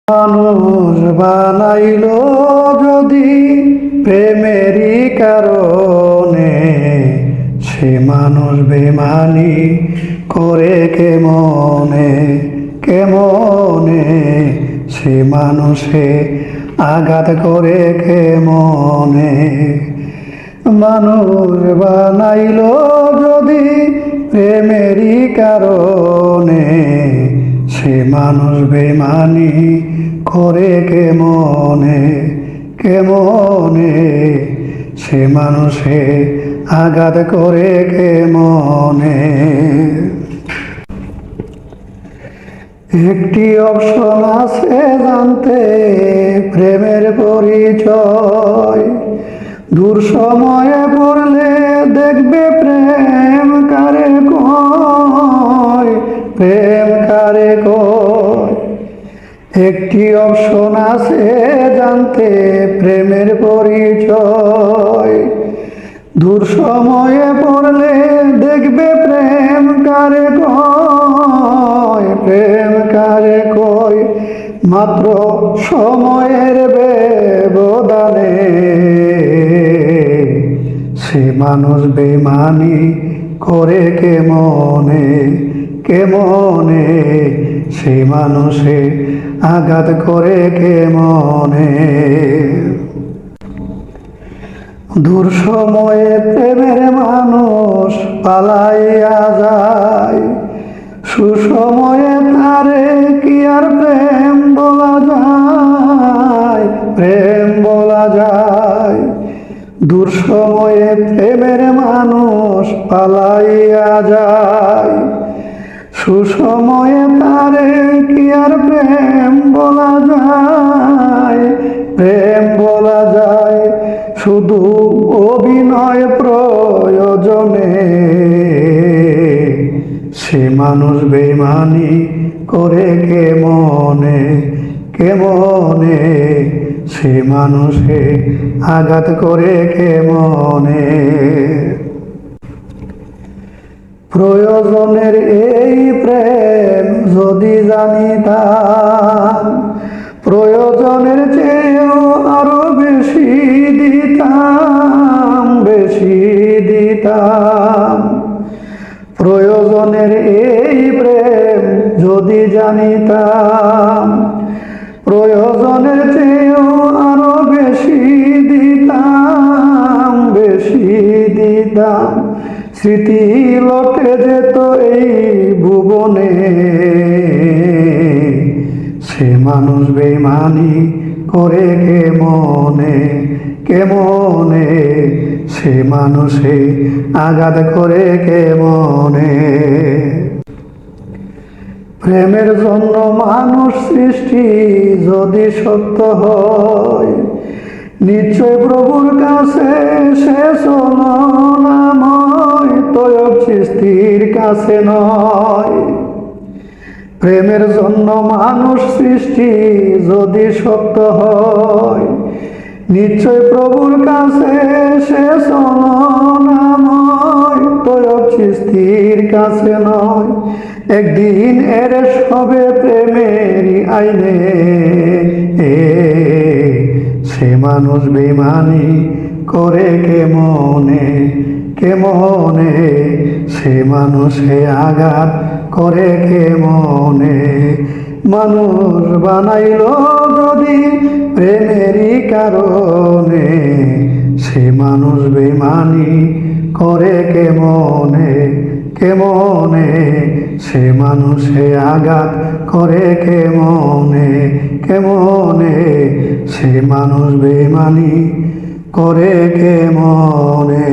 মানুষ বানাইল যদি প্রেমেরই কারণে, সে মানুষ বেমানি করে কেমনে কেমনে, সে মানুষে আঘাত করে কেমনে। মানুষ বানাইল যদি প্রেমেরই কারণে, সে মানুষ বেমানি করে কেমনে কেমনে, সে মানুষে আঘাত করে কেমনে। একটি অপশন আছে জানতে প্রেমের পরিচয়, দূর সময়ে পড়লে দেখবে প্রেম কারে কয়, প্রেম কারে কয়। একটি অপশন আছে জানতে প্রেমের পরিচয়, দূর সময়ে পড়লে দেখবে প্রেম কারে কয়, প্রেম কারে কয়। মাত্র সময়ের ব্যবধানে সে মানুষ বেমানি করে কেমনে কেমনে, সে মানুষে আঘাত করে কেমনে। দূর সময়ে প্রেমের মানুষ পালাইয়া যায়, সুসময়ে তারে কি আর প্রেম বলা যায়, প্রেম বলা যায়। দূর সময়ে প্রেমের মানুষ পালাইয়া যায়, সুসময়ে তারে কি আর প্রেম বলা যায়, প্রেম বলা যায়। শুধু অভিনয় প্রয়োজনে সে মানুষ বেমানি করে কেমনে কেমনে, সে মানুষে আঘাত করে কেমনে। প্রয়োজনের এই প্রেম যদি জানিতাম, প্রয়োজনের চেয়েও আরো বেশি দিতাম, বেশি দিতাম। প্রয়োজনের এই প্রেম যদি জানিতাম, প্রয়োজনের চেয়েও আরো বেশি দিতাম, বেশি দিতাম। স্মৃতি লটে যেত এই ভুবনে, সে মানুষ বেমানি করে কেমনে কেমনে, সে মানুষে আঘাত করে কেমনে। প্রেমের জন্য মানুষ সৃষ্টি যদি সত্য হয়, নিশ্চয় প্রভুর কাছে সে চলনাময়, তয়ব চিস্তির কাছে নয়। প্রেমের জন্য মানুষ সৃষ্টি যদি সত্য হয়, নিশ্চয় প্রভুর কাছে সে চলনাময়, তয়ব চিস্তির কাছে নয়। একদিন এর সবে প্রেমেরই আইনে, সে মানুষ বেমানি করে কেমনে কেমনে, সে মানুষে আঘাত করে কেমনে। মানুষ বানাইল যদি প্রেমেরই কারণে, সে মানুষ বেমানি করে কেমনে কেমনে, সে মানুষে আঘাত করে কেমনে কেমনে, সে মানুষ বেমানি করে কেমনে।